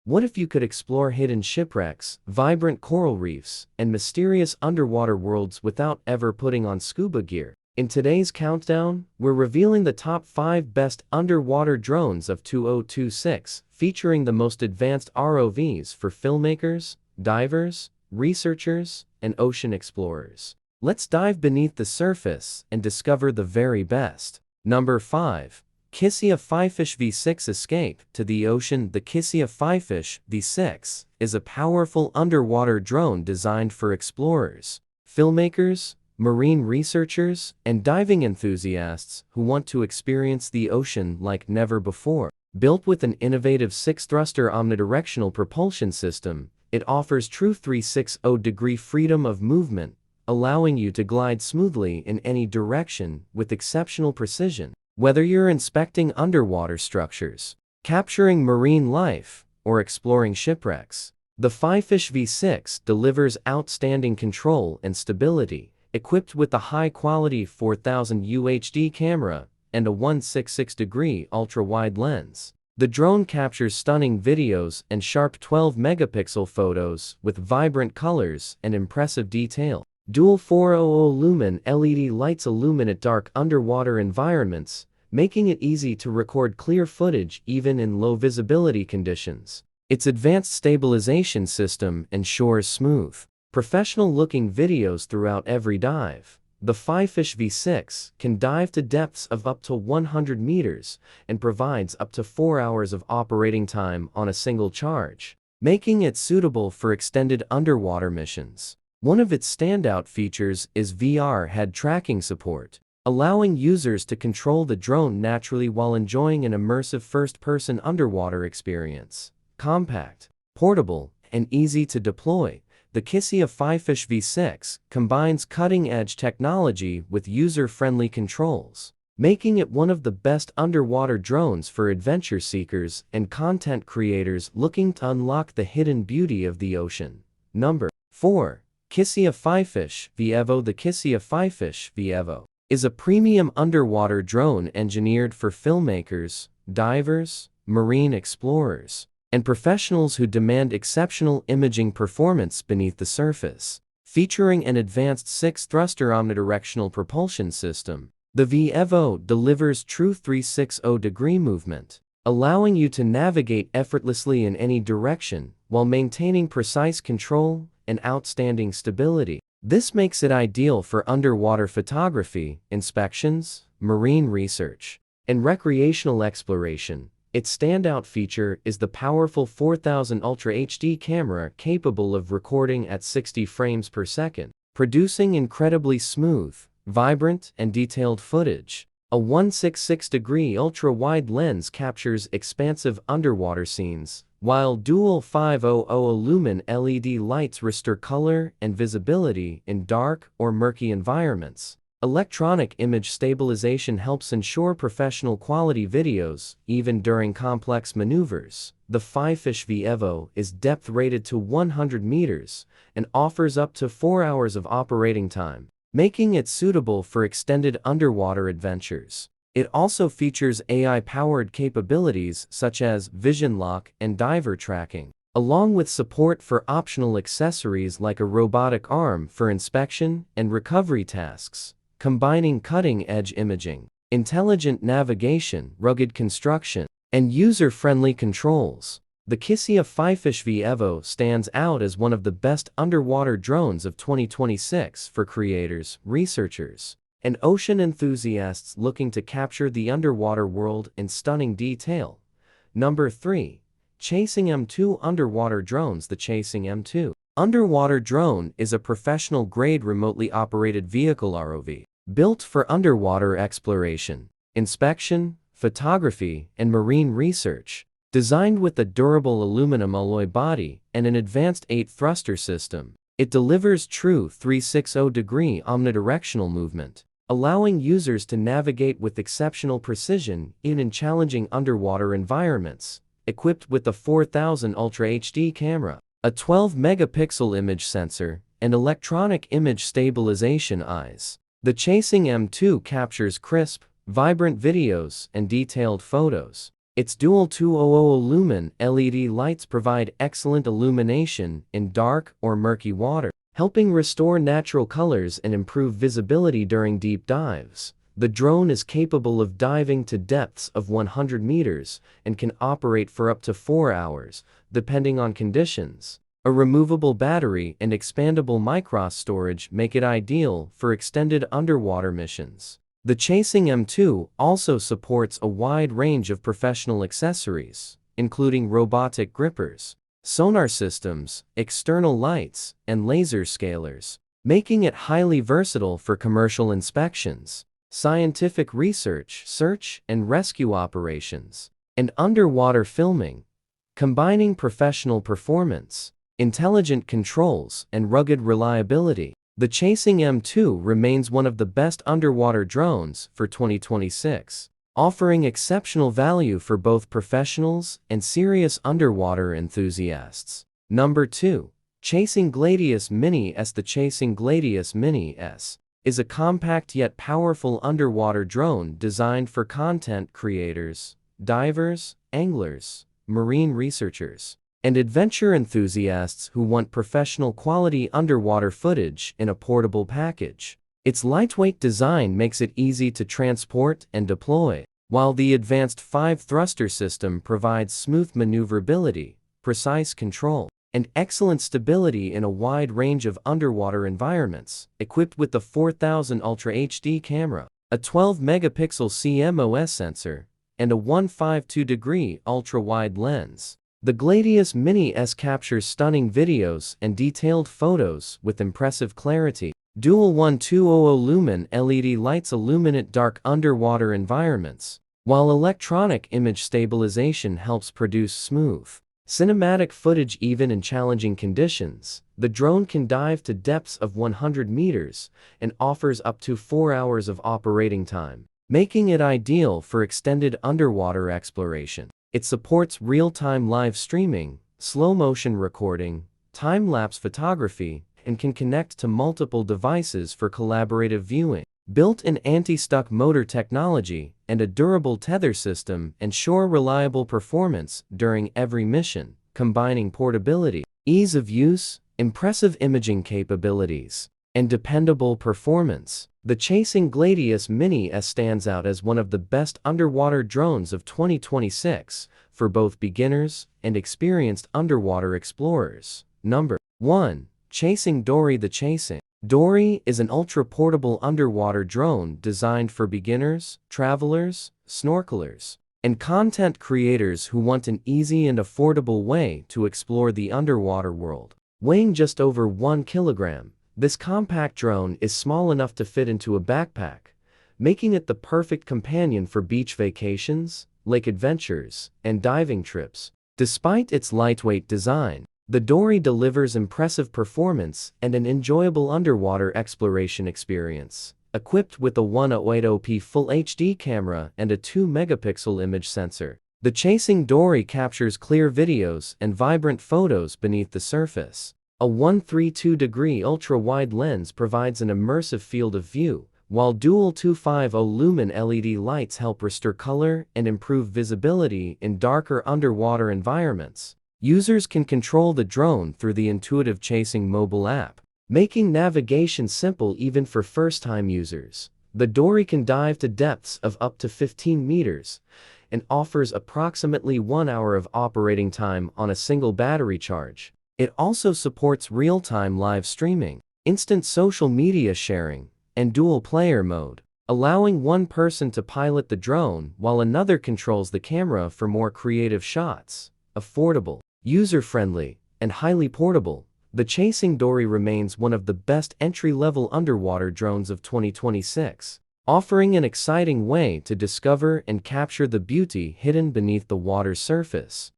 What if you could explore hidden shipwrecks, vibrant coral reefs, and mysterious underwater worlds without ever putting on scuba gear? In today's countdown, we're revealing the top 5 best underwater drones of 2026, featuring the most advanced ROVs for filmmakers, divers, researchers, and ocean explorers. Let's dive beneath the surface and discover the very best. Number 5. QYSEA FIFISH V6 Escape to the Ocean. The QYSEA FIFISH V6 is a powerful underwater drone designed for explorers, filmmakers, marine researchers, and diving enthusiasts who want to experience the ocean like never before. Built with an innovative 6-thruster omnidirectional propulsion system, it offers true 360-degree freedom of movement, allowing you to glide smoothly in any direction with exceptional precision. Whether you're inspecting underwater structures, capturing marine life, or exploring shipwrecks, the FIFISH V6 delivers outstanding control and stability. Equipped with a high-quality 4000 UHD camera and a 166-degree ultra-wide lens, the drone captures stunning videos and sharp 12-megapixel photos with vibrant colors and impressive detail. Dual 400-lumen LED lights illuminate dark underwater environments, making it easy to record clear footage even in low-visibility conditions. Its advanced stabilization system ensures smooth, professional-looking videos throughout every dive. The FIFISH V6 can dive to depths of up to 100 meters and provides up to 4 hours of operating time on a single charge, making it suitable for extended underwater missions. One of its standout features is VR head tracking support, allowing users to control the drone naturally while enjoying an immersive first-person underwater experience. Compact, portable, and easy to deploy, the QYSEA FIFISH V6 combines cutting-edge technology with user-friendly controls, making it one of the best underwater drones for adventure seekers and content creators looking to unlock the hidden beauty of the ocean. Number 4. QYSEA FIFISH V-EVO. The QYSEA FIFISH V-EVO is a premium underwater drone engineered for filmmakers, divers, marine explorers, and professionals who demand exceptional imaging performance beneath the surface. Featuring an advanced 6-thruster omnidirectional propulsion system, the V-EVO delivers true 360-degree movement, allowing you to navigate effortlessly in any direction while maintaining precise control and outstanding stability. This makes it ideal for underwater photography, inspections, marine research, and recreational exploration. Its standout feature is the powerful 4000 Ultra HD camera capable of recording at 60 frames per second, producing incredibly smooth, vibrant, and detailed footage. A 166-degree ultra-wide lens captures expansive underwater scenes, while dual 500-lumen LED lights restore color and visibility in dark or murky environments. Electronic image stabilization helps ensure professional quality videos, even during complex maneuvers. The FIFISH V-EVO is depth-rated to 100 meters and offers up to 4 hours of operating time, making it suitable for extended underwater adventures. It also features AI-powered capabilities such as vision lock and diver tracking, along with support for optional accessories like a robotic arm for inspection and recovery tasks. Combining cutting-edge imaging, intelligent navigation, rugged construction, and user-friendly controls, the QYSEA FIFISH V-EVO stands out as one of the best underwater drones of 2026 for creators, researchers, and ocean enthusiasts looking to capture the underwater world in stunning detail. Number 3. CHASING M2 Underwater Drones. The CHASING M2 underwater drone is a professional-grade remotely operated vehicle ROV, built for underwater exploration, inspection, photography, and marine research. Designed with a durable aluminum alloy body and an advanced 8-thruster system, it delivers true 360-degree omnidirectional movement, allowing users to navigate with exceptional precision in challenging underwater environments. Equipped with a 4000 Ultra HD camera, a 12-megapixel image sensor, and electronic image stabilization eyes, the CHASING M2 captures crisp, vibrant videos and detailed photos. Its dual 200 lumen LED lights provide excellent illumination in dark or murky water, helping restore natural colors and improve visibility during deep dives. The drone is capable of diving to depths of 100 meters and can operate for up to 4 hours, depending on conditions. A removable battery and expandable micro storage make it ideal for extended underwater missions. The CHASING M2 also supports a wide range of professional accessories, including robotic grippers, sonar systems, external lights, and laser scalers, making it highly versatile for commercial inspections, scientific research, search and rescue operations, and underwater filming, combining professional performance, intelligent controls, and rugged reliability. The CHASING M2 remains one of the best underwater drones for 2026, offering exceptional value for both professionals and serious underwater enthusiasts. Number 2. CHASING Gladius Mini S. The CHASING Gladius Mini S is a compact yet powerful underwater drone designed for content creators, divers, anglers, marine researchers, and adventure enthusiasts who want professional quality underwater footage in a portable package. Its lightweight design makes it easy to transport and deploy, while the advanced 5-thruster system provides smooth maneuverability, precise control, and excellent stability in a wide range of underwater environments. Equipped with the 4000 Ultra HD camera, a 12-megapixel CMOS sensor, and a 152-degree ultra-wide lens, the Gladius Mini S captures stunning videos and detailed photos with impressive clarity. Dual 1200 lumen LED lights illuminate dark underwater environments, while electronic image stabilization helps produce smooth, cinematic footage even in challenging conditions. The drone can dive to depths of 100 meters and offers up to 4 hours of operating time, making it ideal for extended underwater exploration. It supports real-time live streaming, slow-motion recording, time-lapse photography, and can connect to multiple devices for collaborative viewing. Built-in anti-stuck motor technology and a durable tether system ensure reliable performance during every mission, combining portability, ease of use, impressive imaging capabilities, and dependable performance. The CHASING Gladius Mini S stands out as one of the best underwater drones of 2026 for both beginners and experienced underwater explorers. Number 1. CHASING Dory. The CHASING Dory is an ultra-portable underwater drone designed for beginners, travelers, snorkelers, and content creators who want an easy and affordable way to explore the underwater world. Weighing just over 1 kilogram, this compact drone is small enough to fit into a backpack, making it the perfect companion for beach vacations, lake adventures, and diving trips. Despite its lightweight design, the Dory delivers impressive performance and an enjoyable underwater exploration experience. Equipped with a 1080p Full HD camera and a 2-megapixel image sensor, the CHASING Dory captures clear videos and vibrant photos beneath the surface. A 132-degree ultra-wide lens provides an immersive field of view, while dual 250 lumen LED lights help restore color and improve visibility in darker underwater environments. Users can control the drone through the intuitive CHASING mobile app, making navigation simple even for first-time users. The Dory can dive to depths of up to 15 meters and offers approximately 1 hour of operating time on a single battery charge. It also supports real-time live streaming, instant social media sharing, and dual-player mode, allowing one person to pilot the drone while another controls the camera for more creative shots. Affordable, user-friendly, and highly portable, the CHASING Dory remains one of the best entry-level underwater drones of 2026, offering an exciting way to discover and capture the beauty hidden beneath the water's surface.